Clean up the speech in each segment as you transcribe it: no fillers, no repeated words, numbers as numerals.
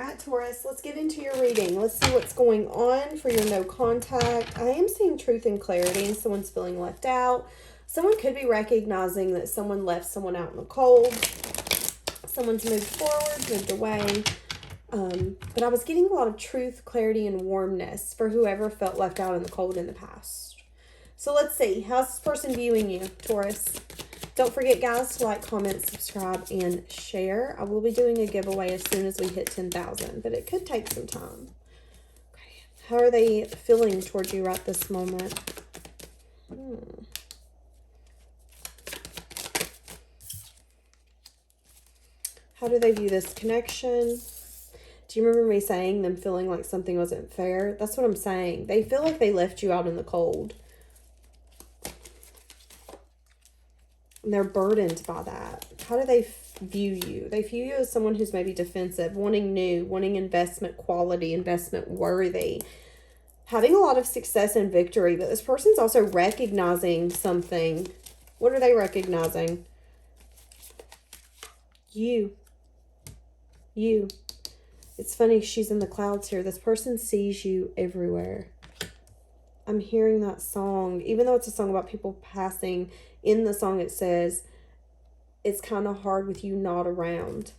right, Taurus, let's get into your reading. Let's see what's going on for your no contact. I am seeing truth and clarity. Someone's feeling left out. Someone could be recognizing that someone left someone out in the cold. Someone's moved forward, moved away. But I was getting a lot of truth, clarity, and warmness for whoever felt left out in the cold in the past. So let's see. How's this person viewing you, Taurus? Don't forget, guys, to like, comment, subscribe, and share. I will be doing a giveaway as soon as we hit 10,000, but it could take some time. Okay. How are they feeling towards you right this moment? How do they view this connection? Do you remember me saying them feeling like something wasn't fair? That's what I'm saying. They feel like they left you out in the cold. And they're burdened by that. How do they view you? They view you as someone who's maybe defensive, wanting new, wanting investment quality, investment worthy, having a lot of success and victory. But this person's also recognizing something. What are they recognizing? You. It's funny, she's in the clouds here. This person sees you everywhere. I'm hearing that song. Even though it's a song about people passing, in the song it says, it's kind of hard with you not around.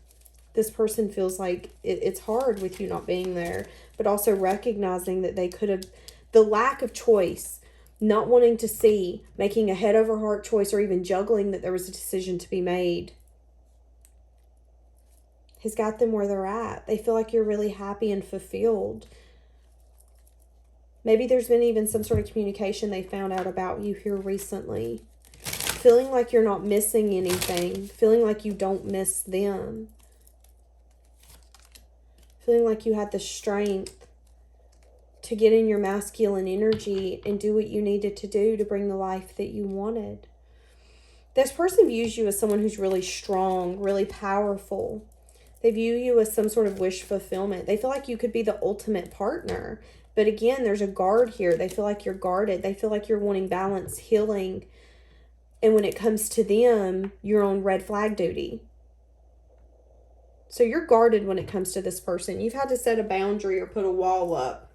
This person feels like it's hard with you not being there, but also recognizing that they could have, the lack of choice, not wanting to see, making a head over heart choice, or even juggling that there was a decision to be made, has got them where they're at. They feel like you're really happy and fulfilled. Maybe there's been even some sort of communication they found out about you here recently. Feeling like you're not missing anything. Feeling like you don't miss them. Feeling like you had the strength to get in your masculine energy and do what you needed to do to bring the life that you wanted. This person views you as someone who's really strong, really powerful. They view you as some sort of wish fulfillment. They feel like you could be the ultimate partner. But again, there's a guard here. They feel like you're guarded. They feel like you're wanting balance, healing. And when it comes to them, you're on red flag duty. So you're guarded when it comes to this person. You've had to set a boundary or put a wall up.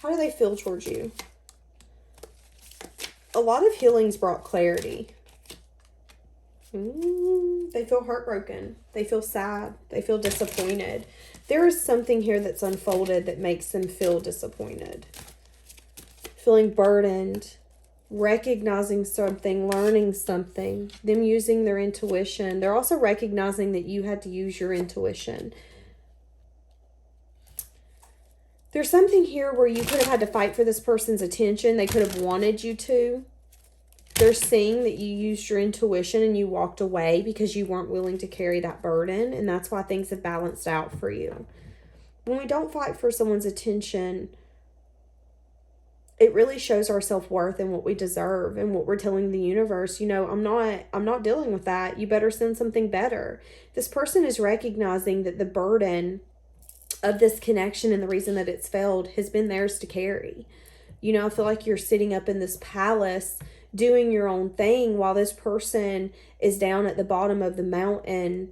How do they feel towards you? A lot of healing's brought clarity. They feel heartbroken. They feel sad. They feel disappointed. There is something here that's unfolded that makes them feel disappointed. Feeling burdened. Recognizing something. Learning something. Them using their intuition. They're also recognizing that you had to use your intuition. There's something here where you could have had to fight for this person's attention. They could have wanted you to. They're seeing that you used your intuition and you walked away because you weren't willing to carry that burden. And that's why things have balanced out for you. When we don't fight for someone's attention, it really shows our self-worth and what we deserve and what we're telling the universe. You know, I'm not dealing with that. You better send something better. This person is recognizing that the burden of this connection and the reason that it's failed has been theirs to carry. You know, I feel like you're sitting up in this palace doing your own thing while this person is down at the bottom of the mountain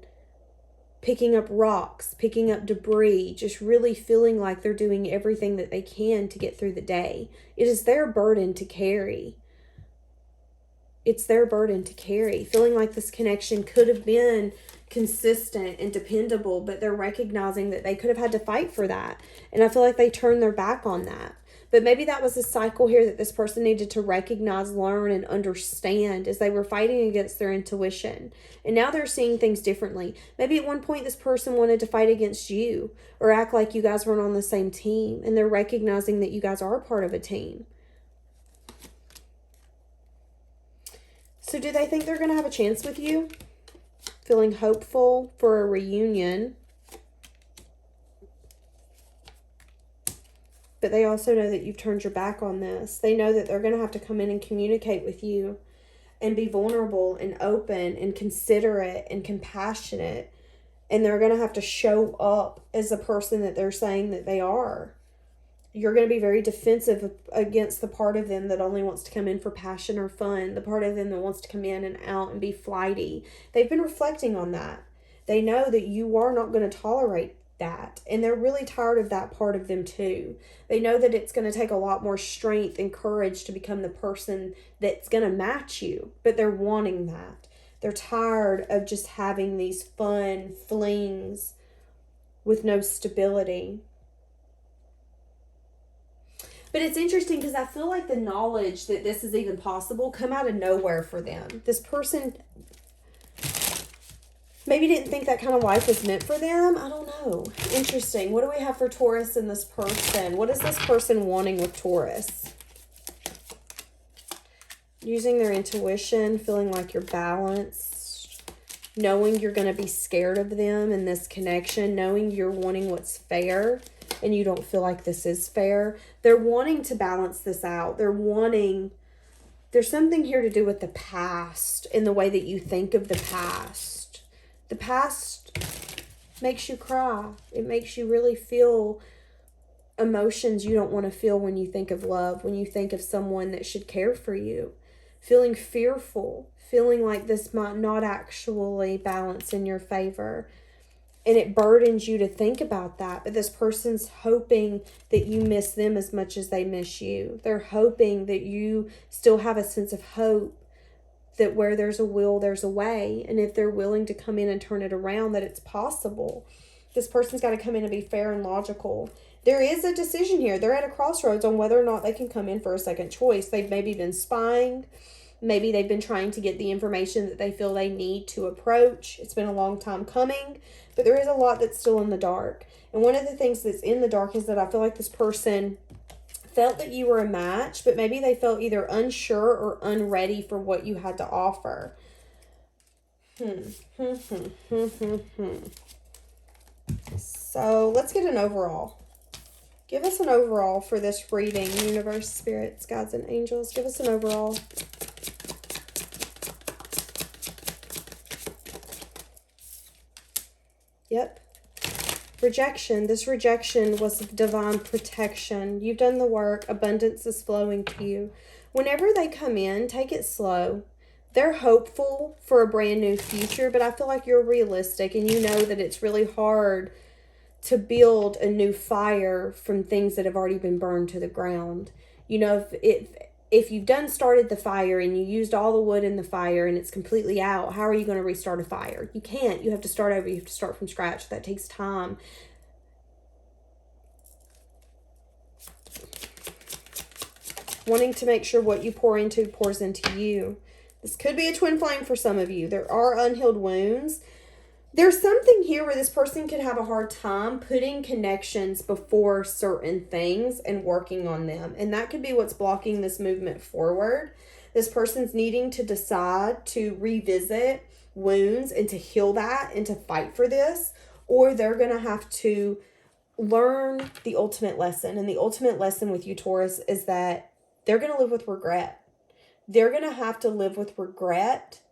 picking up rocks, picking up debris, just really feeling like they're doing everything that they can to get through the day. It is their burden to carry. It's their burden to carry. Feeling like this connection could have been consistent and dependable, but they're recognizing that they could have had to fight for that. And I feel like they turned their back on that. But maybe that was a cycle here that this person needed to recognize, learn, and understand as they were fighting against their intuition. And now they're seeing things differently. Maybe at one point this person wanted to fight against you or act like you guys weren't on the same team. And they're recognizing that you guys are part of a team. So do they think they're going to have a chance with you? Feeling hopeful for a reunion. But they also know that you've turned your back on this. They know that they're going to have to come in and communicate with you and be vulnerable and open and considerate and compassionate. And they're going to have to show up as the person that they're saying that they are. You're going to be very defensive against the part of them that only wants to come in for passion or fun. The part of them that wants to come in and out and be flighty. They've been reflecting on that. They know that you are not going to tolerate that. And they're really tired of that part of them too. They know that it's going to take a lot more strength and courage to become the person that's going to match you. But they're wanting that. They're tired of just having these fun flings with no stability. But it's interesting because I feel like the knowledge that this is even possible come out of nowhere for them. This person maybe didn't think that kind of life was meant for them. I don't know. Interesting. What do we have for Taurus in this person? What is this person wanting with Taurus? Using their intuition, feeling like you're balanced, knowing you're going to be scared of them in this connection, knowing you're wanting what's fair and you don't feel like this is fair. They're wanting to balance this out. There's something here to do with the past and the way that you think of the past. The past makes you cry. It makes you really feel emotions you don't want to feel when you think of love, when you think of someone that should care for you. Feeling fearful, feeling like this might not actually balance in your favor. And it burdens you to think about that. But this person's hoping that you miss them as much as they miss you. They're hoping that you still have a sense of hope, that where there's a will, there's a way. And if they're willing to come in and turn it around, that it's possible. This person's got to come in and be fair and logical. There is a decision here. They're at a crossroads on whether or not they can come in for a second choice. They've maybe been spying. Maybe they've been trying to get the information that they feel they need to approach. It's been a long time coming, but there is a lot that's still in the dark. And one of the things that's in the dark is that I feel like this person felt that you were a match, but maybe they felt either unsure or unready for what you had to offer. So let's get an overall. Give us an overall for this reading. Universe, spirits, guides, and angels. Give us an overall. Yep. Rejection. This rejection was divine protection. You've done the work. Abundance is flowing to you. Whenever they come in, take it slow. They're hopeful for a brand new future, but I feel like you're realistic and you know that it's really hard to build a new fire from things that have already been burned to the ground. You know, if you've started the fire and you used all the wood in the fire and it's completely out, how are you going to restart a fire? You can't. You have to start over. You have to start from scratch. That takes time. Wanting to make sure what you pour into pours into you. This could be a twin flame for some of you. There are unhealed wounds. There's something here where this person could have a hard time putting connections before certain things and working on them. And that could be what's blocking this movement forward. This person's needing to decide to revisit wounds and to heal that and to fight for this. Or they're going to have to learn the ultimate lesson. And the ultimate lesson with you, Taurus, is that they're going to live with regret. They're going to have to live with regret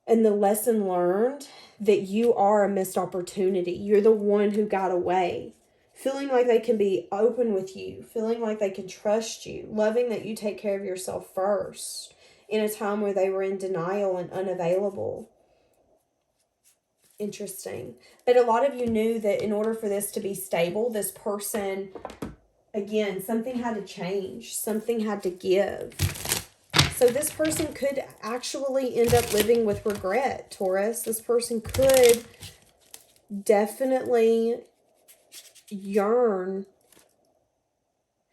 and the lesson learned that you are a missed opportunity. You're the one who got away. Feeling like they can be open with you. Feeling like they can trust you. Loving that you take care of yourself first. In a time where they were in denial and unavailable. Interesting. But a lot of you knew that in order for this to be stable, this person, again, something had to change. Something had to give. So this person could actually end up living with regret, Taurus. This person could definitely yearn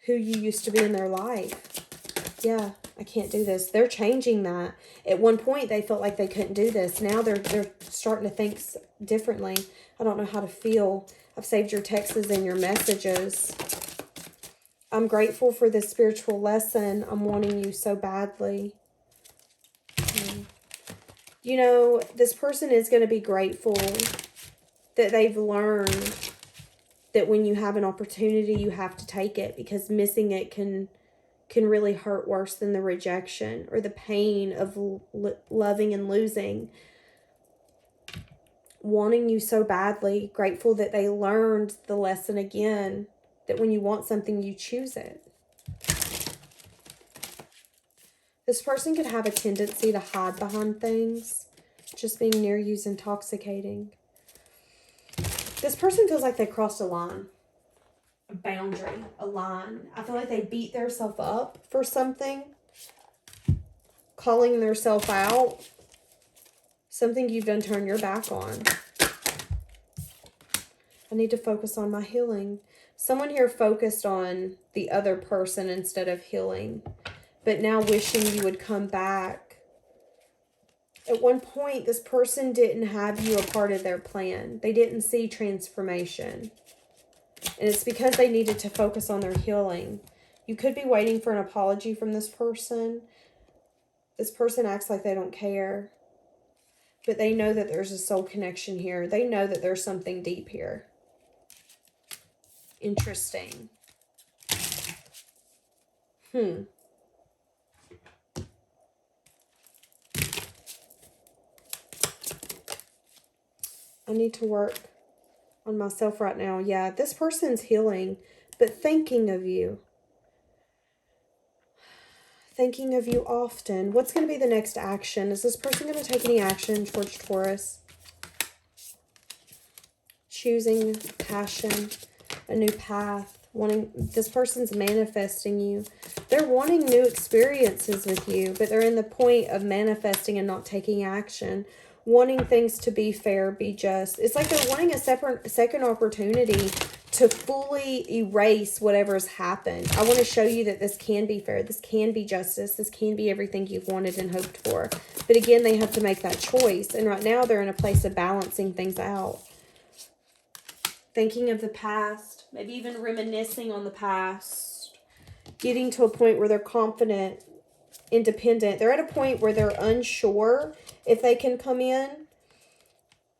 who you used to be in their life. Yeah, I can't do this. They're changing that. At one point, they felt like they couldn't do this. Now they're starting to think differently. I don't know how to feel. I've saved your texts and your messages. I'm grateful for this spiritual lesson. I'm wanting you so badly. You know, this person is going to be grateful that they've learned that when you have an opportunity, you have to take it, because missing it can really hurt worse than the rejection or the pain of loving and losing. Wanting you so badly. Grateful that they learned the lesson again. That when you want something, you choose it. This person could have a tendency to hide behind things. Just being near you is intoxicating. This person feels like they crossed a line. A boundary. A line. I feel like they beat themselves up for something. Calling themselves out. Something you've done turned your back on. I need to focus on my healing. Someone here focused on the other person instead of healing. But now wishing you would come back. At one point, this person didn't have you a part of their plan. They didn't see transformation. And it's because they needed to focus on their healing. You could be waiting for an apology from this person. This person acts like they don't care. But they know that there's a soul connection here. They know that there's something deep here. Interesting. I need to work on myself right now. Yeah, this person's healing, but thinking of you. Thinking of you often. What's going to be the next action? Is this person going to take any action towards Taurus? Choosing passion, a new path. This person's manifesting you. They're wanting new experiences with you, but they're in the point of manifesting and not taking action. Wanting things to be fair, be just. It's like they're wanting a second opportunity to fully erase whatever's happened. I want to show you that this can be fair. This can be justice. This can be everything you've wanted and hoped for. But again, they have to make that choice. And right now they're in a place of balancing things out. Thinking of the past. Maybe even reminiscing on the past. Getting to a point where they're confident, independent. They're at a point where they're unsure if they can come in.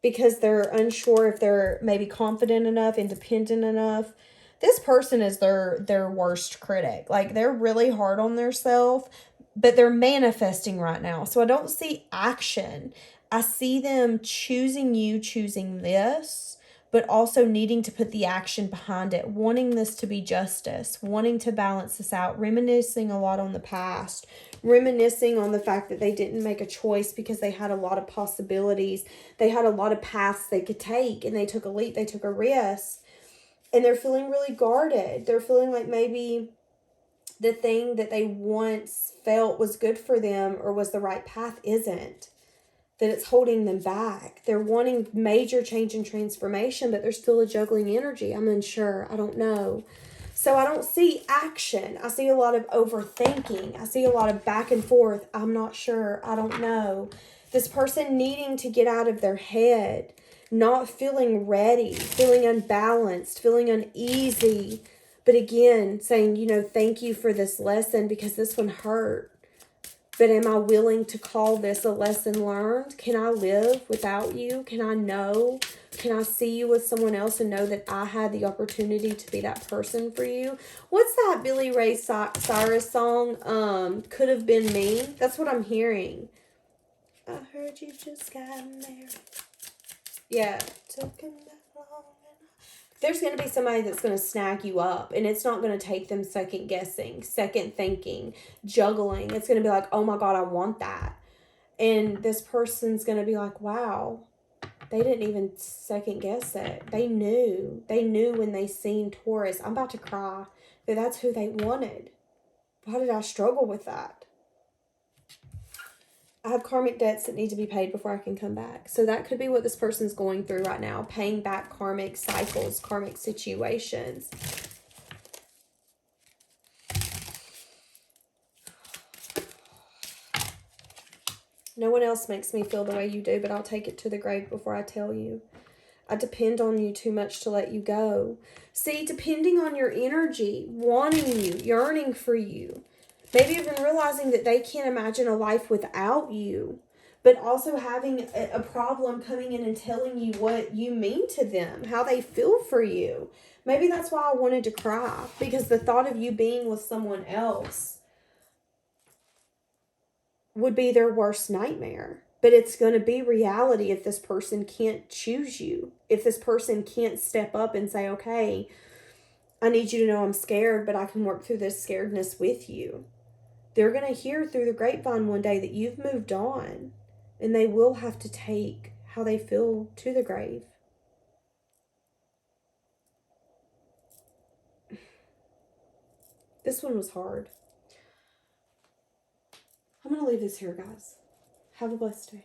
Because they're unsure if they're maybe confident enough, independent enough. This person is their worst critic. Like, they're really hard on themselves, but they're manifesting right now. So I don't see action. I see them choosing you, choosing this, but also needing to put the action behind it. Wanting this to be justice. Wanting to balance this out. Reminiscing a lot on the past. Reminiscing on the fact that they didn't make a choice because they had a lot of possibilities. They had a lot of paths they could take, and they took a leap, they took a risk, and they're feeling really guarded. They're feeling like maybe the thing that they once felt was good for them or was the right path isn't, that it's holding them back. They're wanting major change and transformation, but there's still a juggling energy. I'm unsure. I don't know. So I don't see action. I see a lot of overthinking. I see a lot of back and forth. I'm not sure. I don't know. This person needing to get out of their head, not feeling ready, feeling unbalanced, feeling uneasy. But again, saying, thank you for this lesson because this one hurt. But am I willing to call this a lesson learned? Can I live without you? Can I know? Can I see you with someone else and know that I had the opportunity to be that person for you? What's that Billy Ray Cyrus song? Could Have Been Me. That's what I'm hearing. I heard you just got married. Yeah. Took him that long. There's going to be somebody that's going to snag you up, and it's not going to take them second guessing, second thinking, juggling. It's going to be like, oh my God, I want that. And this person's going to be like, wow, they didn't even second guess it. They knew when they seen Taurus. I'm about to cry. That that's who they wanted. Why did I struggle with that? I have karmic debts that need to be paid before I can come back. So that could be what this person's going through right now. Paying back karmic cycles, karmic situations. No one else makes me feel the way you do, but I'll take it to the grave before I tell you. I depend on you too much to let you go. See, depending on your energy, wanting you, yearning for you. Maybe even realizing that they can't imagine a life without you, but also having a problem coming in and telling you what you mean to them, how they feel for you. Maybe that's why I wanted to cry, because the thought of you being with someone else would be their worst nightmare. But it's going to be reality if this person can't choose you. If this person can't step up and say, okay, I need you to know I'm scared, but I can work through this scaredness with you. They're going to hear through the grapevine one day that you've moved on. And they will have to take how they feel to the grave. This one was hard. I'm going to leave this here, guys. Have a blessed day.